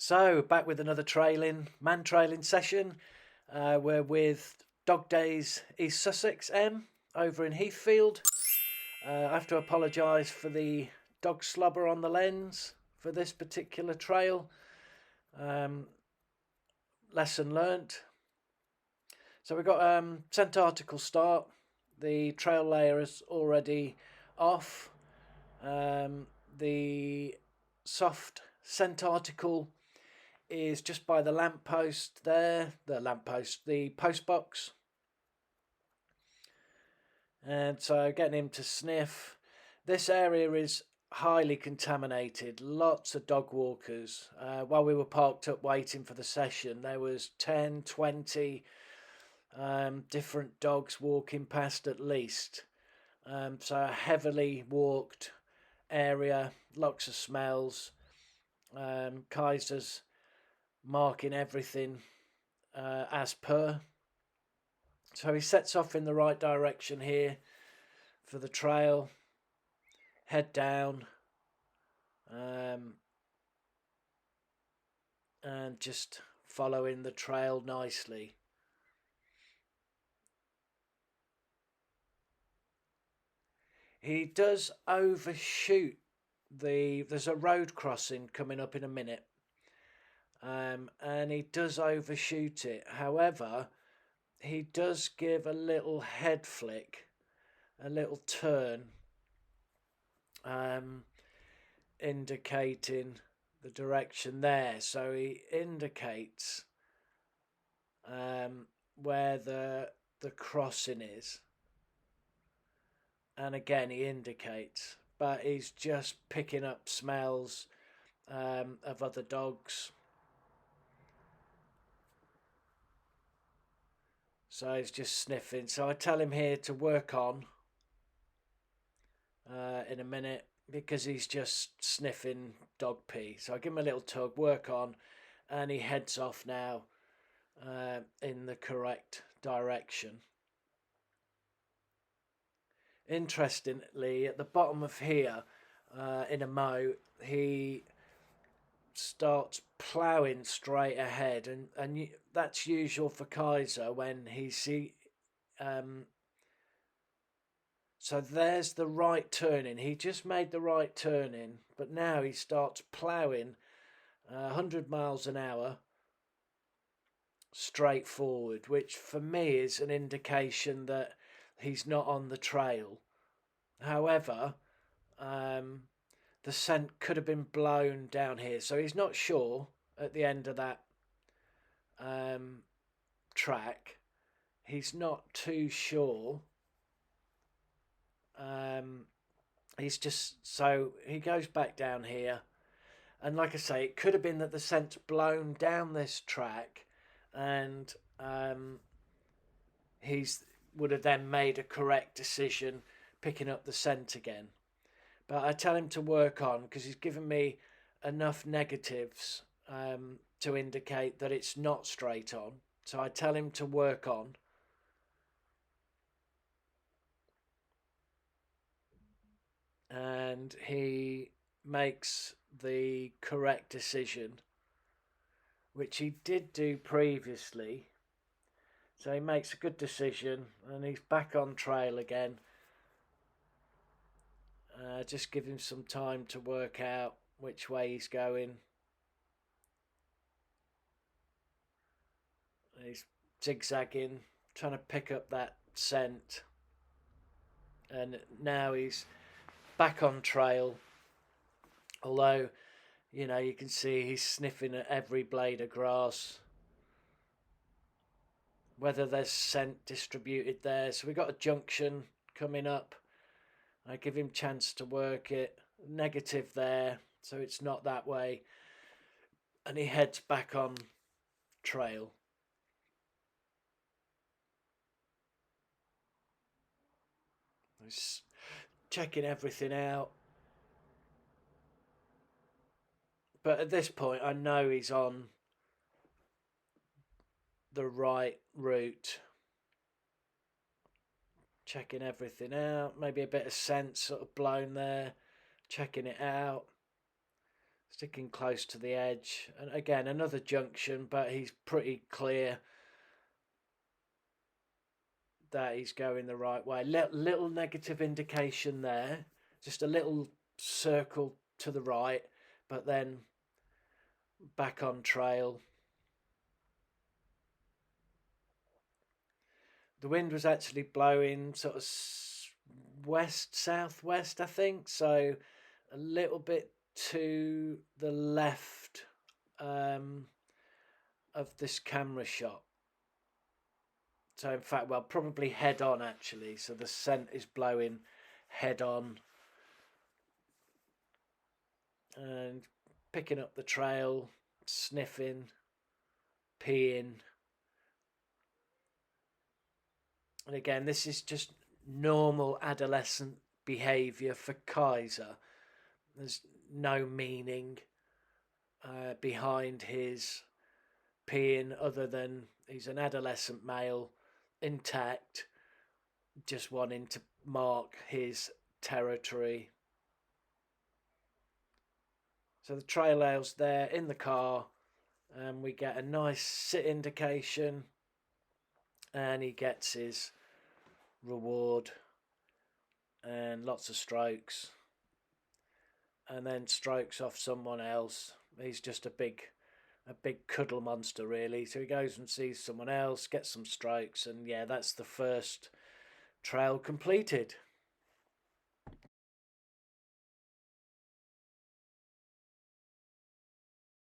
So, back with another Mantrailing session. We're with Dog Days East Sussex over in Heathfield. I have to apologise for the dog slobber on the lens for this particular trail. Um, Lesson learnt. So we've got scent article start. The trail layer is already off. The soft scent article is just by the lamppost there, the post box. And so getting him to sniff. This area is highly contaminated, lots of dog walkers. While we were parked up waiting for the session, there was 10, 20 different dogs walking past at least. So a heavily walked area, lots of smells. Kaisers marking everything as per. So he sets off in the right direction here for the trail, head down, and just following the trail nicely. He does overshoot there's a road crossing coming up in a minute, and he does overshoot it. However, he does give a little head flick, a little turn, indicating the direction there. So he indicates where the crossing is, and again he indicates, but he's just picking up smells of other dogs. So he's just sniffing. So I tell him here to work on in a minute because he's just sniffing dog pee. So I give him a little tug, work on, and he heads off now in the correct direction. Interestingly, at the bottom of here, in a mow, he starts ploughing straight ahead, and that's usual for Kaiser when he see. So there's the right turning. He just made the right turning, but now he starts ploughing 100 miles an hour straight forward, which for me is an indication that he's not on the trail. However, the scent could have been blown down here, so he's not sure at the end of that track. He's not too sure. He's just so he goes back down here, and like I say, it could have been that the scent's blown down this track, and he's would have then made a correct decision picking up the scent again. But I tell him to work on because he's given me enough negatives to indicate that it's not straight on. So I tell him to work on. And he makes the correct decision, which he did do previously. So he makes a good decision and he's back on trail again. Just give him some time to work out which way he's going. He's zigzagging, trying to pick up that scent. And now he's back on trail. Although, you can see he's sniffing at every blade of grass. Whether there's scent distributed there. So we've got a junction coming up. I give him chance to work it. Negative there, so it's not that way. And he heads back on trail. He's checking everything out. But at this point, I know he's on the right route. Checking everything out. Maybe a bit of scent sort of blown there. Checking it out. sticking close to the edge. And again, another junction, but he's pretty clear that he's going the right way. Little negative indication there, just a little circle to the right, but then back on trail. The wind was actually blowing sort of west southwest, I think, so a little bit to the left of this camera shot. So in fact, well, probably head on actually. So the scent is blowing head on and picking up the trail, sniffing, peeing. And again, this is just normal adolescent behaviour for Kaiser. There's no meaning behind his peeing other than he's an adolescent male, intact, just wanting to mark his territory. So the trail rail's there in the car, and we get a nice sit indication, and he gets his reward and lots of strokes, and then strokes off someone else. He's just a big cuddle monster really. So he goes and sees someone else, gets some strokes, and yeah, that's the first trail completed.